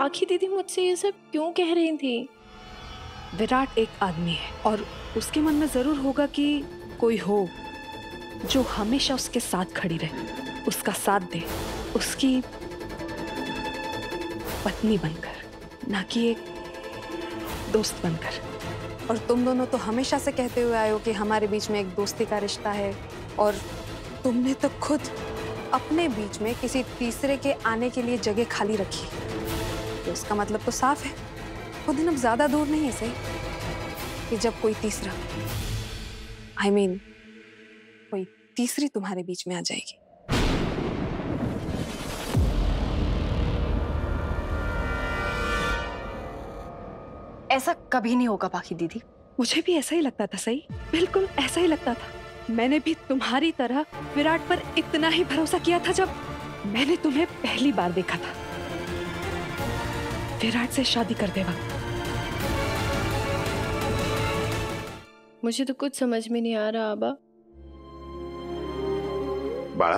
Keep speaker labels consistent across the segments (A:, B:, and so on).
A: पाखी दीदी मुझसे ये सब क्यों कह रही थी?
B: विराट एक आदमी है और उसके मन में जरूर होगा कि कोई हो जो हमेशा उसके साथ खड़ी रहे, उसका साथ दे, उसकी पत्नी बनकर, ना कि एक दोस्त बनकर। और तुम दोनों तो हमेशा से कहते हुए आए हो कि हमारे बीच में एक दोस्ती का रिश्ता है, और तुमने तो खुद अपने बीच में किसी तीसरे के आने के लिए जगह खाली रखी। तो इसका मतलब तो साफ है, वो दिन अब ज्यादा दूर नहीं है सही कि जब कोई तीसरा, I mean, कोई तीसरी तुम्हारे बीच में आ जाएगी।
A: ऐसा कभी नहीं होगा पाखी दीदी।
B: मुझे भी ऐसा ही लगता था, सही बिल्कुल ऐसा ही लगता था। मैंने भी तुम्हारी तरह विराट पर इतना ही भरोसा किया था जब मैंने तुम्हें पहली बार देखा था, विराट से शादी कर दे वक्त।
A: मुझे तो कुछ समझ में नहीं आ रहा आबा।
C: बाड़ा,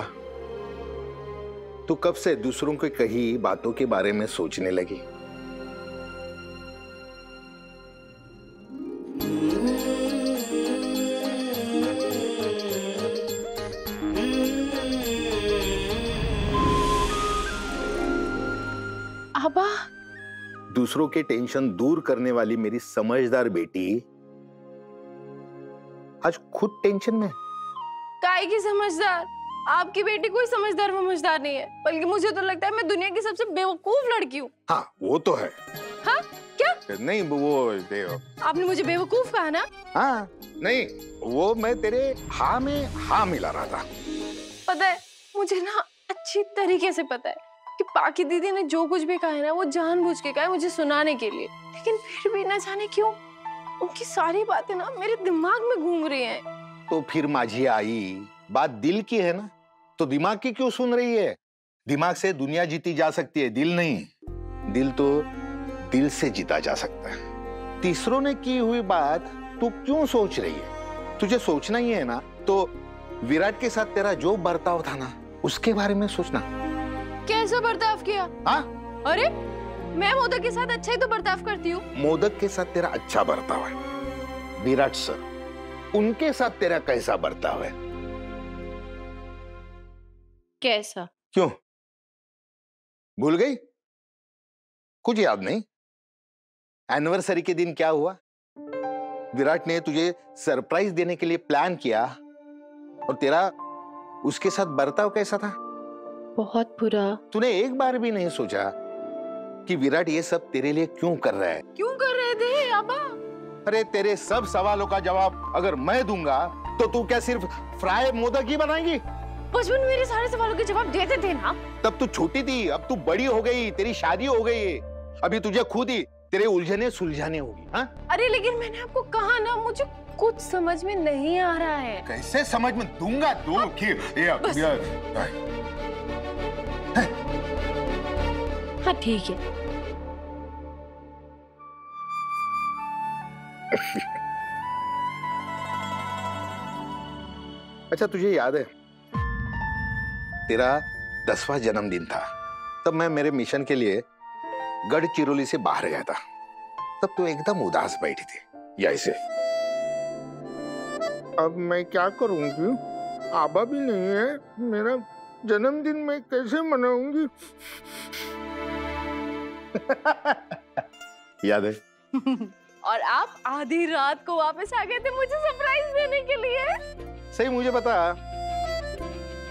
C: तू कब से दूसरों की कही बातों के बारे में सोचने लगी?
A: आबा,
C: दूसरों के टेंशन दूर करने वाली मेरी समझदार बेटी आज खुद टेंशन में।
A: काय की समझदार? आपकी बेटी कोई समझदार वमझदार नहीं है, बल्कि मुझे तो लगता है मैं दुनिया की सबसे बेवकूफ लड़की हूँ।
C: हाँ वो तो है।
A: हाँ क्या?
C: नहीं वो
A: आपने मुझे बेवकूफ कहा ना?
C: हाँ नहीं, वो मैं तेरे हाँ में हाँ मिला रहा था।
A: पता है मुझे ना अच्छी तरीके से पता है कि पाखी दीदी ने जो कुछ भी कहा है ना वो जानबूझ के कहा है मुझे सुनाने के लिए, लेकिन फिर भी ना जाने क्यों उनकी सारी बातें ना मेरे दिमाग में घूम रही हैं।
C: तो फिर माझी आई, बात दिल की है ना, तो दिमाग की क्यों सुन रही है? दिमाग से दुनिया जीती जा सकती है, दिल नहीं। दिल तो दिल से जीता जा सकता है। तीसरों ने की हुई बात तू क्यों सोच रही है? तुझे सोचना ही है ना तो विराट के साथ तेरा जो बर्ताव था ना उसके बारे में सोचना।
A: कैसा बर्ताव किया?
C: हाँ?
A: अरे मैं मोदक के साथ अच्छा ही तो बर्ताव करती हूँ।
C: मोदक के साथ तेरा अच्छा बर्ताव है, विराट सर उनके साथ तेरा कैसा बर्ताव है?
A: कैसा?
C: क्यों भूल गई? कुछ याद नहीं? एनिवर्सरी के दिन क्या हुआ? विराट ने तुझे सरप्राइज देने के लिए प्लान किया और तेरा उसके साथ बर्ताव कैसा था?
A: बहुत बुरा।
C: तूने एक बार भी नहीं सोचा कि विराट ये सब तेरे लिए क्यों कर रहा है?
A: क्यों कर रहे थे आबा?
C: अरे तेरे सब सवालों का जवाब अगर मैं दूंगा तो तू क्या सिर्फ फ्राई मोदक ही बनाएगी?
A: बचपन में मेरे सारे सवालों के जवाब देते थे ना।
C: तब तू छोटी थी, अब तू बड़ी हो गई, तेरी शादी हो गई, अभी तुझे खुद ही तेरे उलझने सुलझाने होगी। हाँ?
A: अरे लेकिन मैंने आपको कहा ना मुझे कुछ समझ में नहीं आ रहा है।
C: कैसे समझ में दूंगा? दो
A: हाँ ठीक है।
C: अच्छा तुझे याद है तेरा 10वां जन्मदिन था, तब मैं मेरे मिशन के लिए गढ़चिरौली से बाहर गया था। तब तो एकदम उदास बैठी थी या ऐसे। अब मैं क्या करूंगी? आबा भी नहीं है, मेरा जन्मदिन मैं कैसे मनाऊंगी? याद है?
A: और आप आधी रात को वापस आ गए थे मुझे सरप्राइज देने के लिए।
C: सही मुझे पता,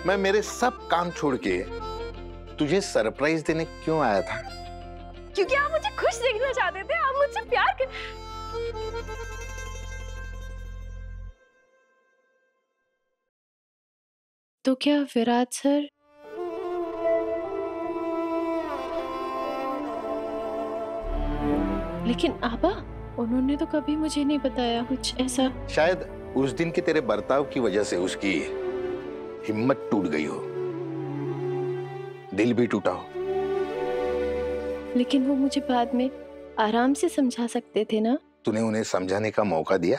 C: मैं मेरे सब काम छोड़ के तुझे सरप्राइज देने क्यों आया था?
A: क्योंकि आप मुझे खुश देखना चाहते थे, आप मुझसे प्यार कर... तो क्या विराट सर लेकिन आबा उन्होंने तो कभी मुझे नहीं बताया कुछ ऐसा।
C: शायद उस दिन के तेरे बर्ताव की वजह से उसकी हिम्मत टूट गई हो, दिल भी टूटा हो।
A: लेकिन वो मुझे बाद में आराम से समझा सकते थे ना।
C: तूने उन्हें समझाने का मौका दिया?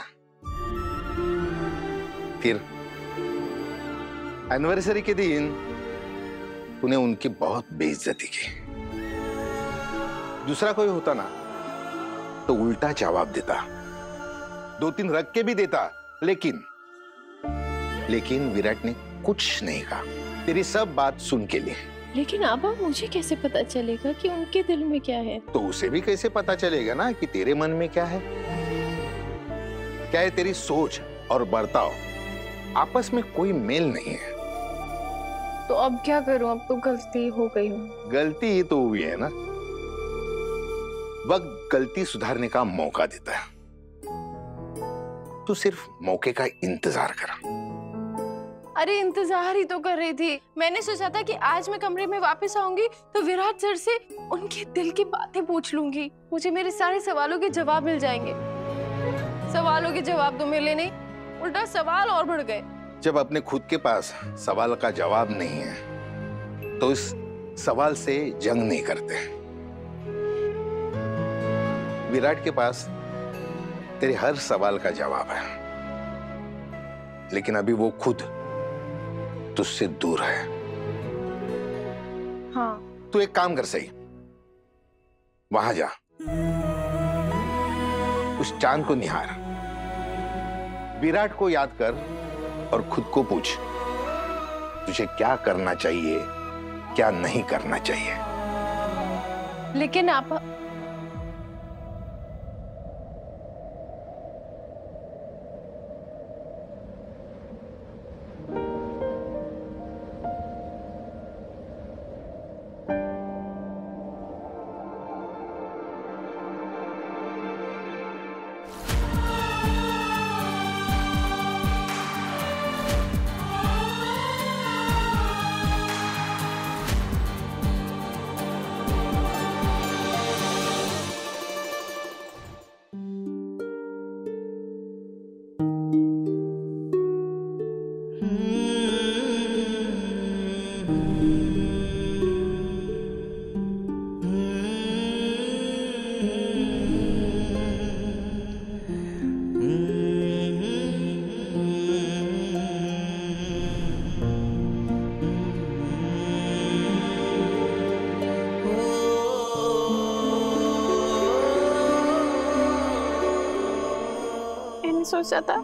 C: फिर एनिवर्सरी के दिन तूने उनकी बहुत बेइज्जती की। दूसरा कोई होता ना तो उल्टा जवाब देता, 2-3 रख के भी देता, लेकिन विराट ने कुछ नहीं कहा, तेरी सब बात सुन के लिए।
A: लेकिन आबा मुझे कैसे पता चलेगा कि उनके दिल में क्या है?
C: तो उसे भी कैसे पता चलेगा ना कि तेरे मन में क्या है? क्या है तेरी सोच और बर्ताव, आपस में कोई मेल नहीं है।
A: तो अब क्या करूं? अब तो गलती हो गई हूँ।
C: गलती ही तो हुई है ना, वक्त गलती सुधारने का मौका देता है। तू सिर्फ मौके का इंतजार कर।
A: अरे इंतजार ही तो कर रही थी। मैंने सोचा था कि आज मैं कमरे में वापस आऊंगी तो विराट सर से उनके दिल की बातें पूछ लूंगी, मुझे मेरे सारे सवालों के जवाब मिल जाएंगे। सवालों के जवाब तो मिले नहीं, उल्टा सवाल और बढ़ गए।
C: जब अपने खुद के पास सवाल का जवाब नहीं है तो इस सवाल से जंग नहीं करते। विराट के पास तेरे हर सवाल का जवाब है, लेकिन अभी वो खुद तुझसे दूर है।
A: हाँ।
C: तू एक काम कर, सही वहां जा, उस चांद को निहार, विराट को याद कर और खुद को पूछ तुझे क्या करना चाहिए, क्या नहीं करना चाहिए।
A: लेकिन आप सोचा था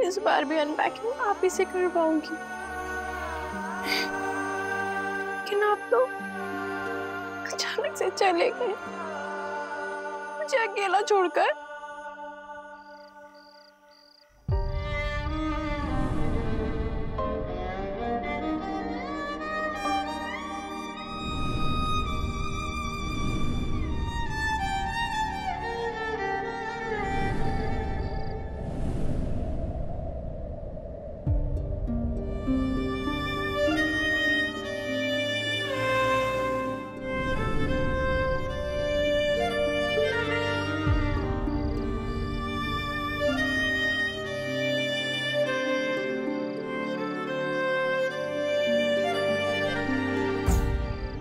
A: इस बार भी अनपैकिंग आप ही से कर पाऊंगी, लेकिन आप तो अचानक से चले गए, मुझे अकेला छोड़कर।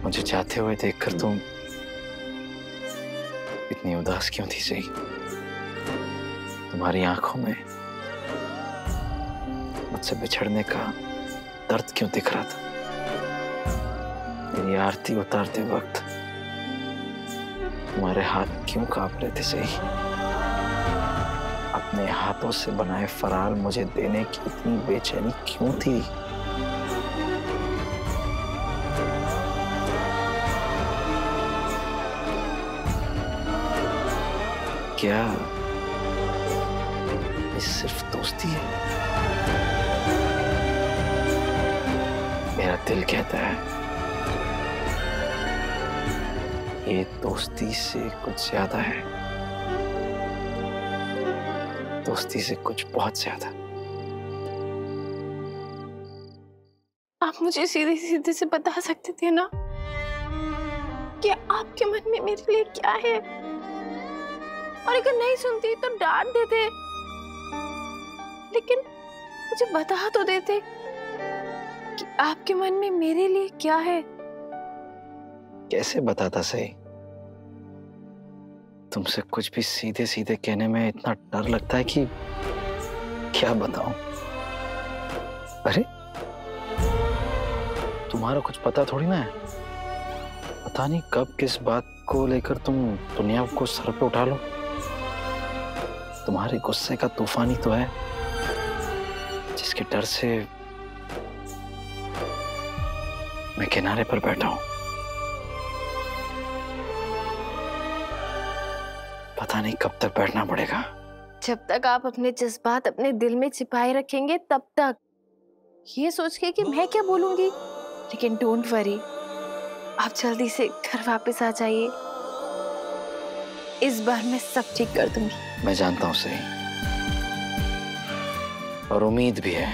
D: मुझे जाते हुए देखकर तुम इतनी उदास क्यों थी सही? तुम्हारी आंखों में मुझसे बिछड़ने का दर्द क्यों दिख रहा था? मेरी आरती उतारते वक्त तुम्हारे हाथ क्यों कांप रहे थे सही? अपने हाथों से बनाए फरार मुझे देने की इतनी बेचैनी क्यों थी? क्या ये सिर्फ दोस्ती है? मेरा दिल कहता है ये दोस्ती से कुछ ज्यादा है, दोस्ती से कुछ बहुत ज्यादा।
A: आप मुझे सीधे सीधे से बता सकते थे ना कि आपके मन में मेरे लिए क्या है, और अगर नहीं सुनती तो डांट देते, लेकिन मुझे बता तो देते कि आपके मन में मेरे लिए क्या है।
D: कैसे बताता सही? तुमसे कुछ भी सीधे सीधे कहने में इतना डर लगता है कि क्या बताऊं। अरे तुम्हारा कुछ पता थोड़ी ना है, और पता नहीं कब किस बात को लेकर तुम दुनिया को सर पे उठा लो। तुम्हारे गुस्से का तूफान ही तो है जिसके डर से मैं किनारे पर बैठा हूं। पता नहीं कब तक बैठना पड़ेगा।
A: जब तक आप अपने जज्बात अपने दिल में छिपाए रखेंगे तब तक, ये सोच के कि मैं क्या बोलूंगी। लेकिन डोंट वरी, आप जल्दी से घर वापस आ जाइए। इस बार मैं सब ठीक कर दूंगी।
D: मैं जानता हूं सही, और उम्मीद भी है।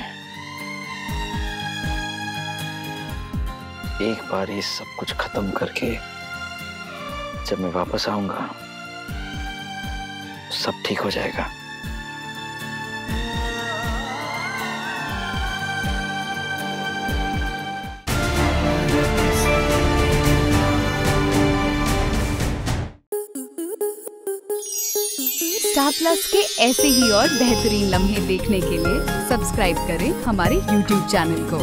D: एक बार ये सब कुछ खत्म करके जब मैं वापस आऊंगा सब ठीक हो जाएगा।
E: स्टार प्लस के ऐसे ही और बेहतरीन लम्हे देखने के लिए सब्सक्राइब करें हमारे YouTube चैनल को।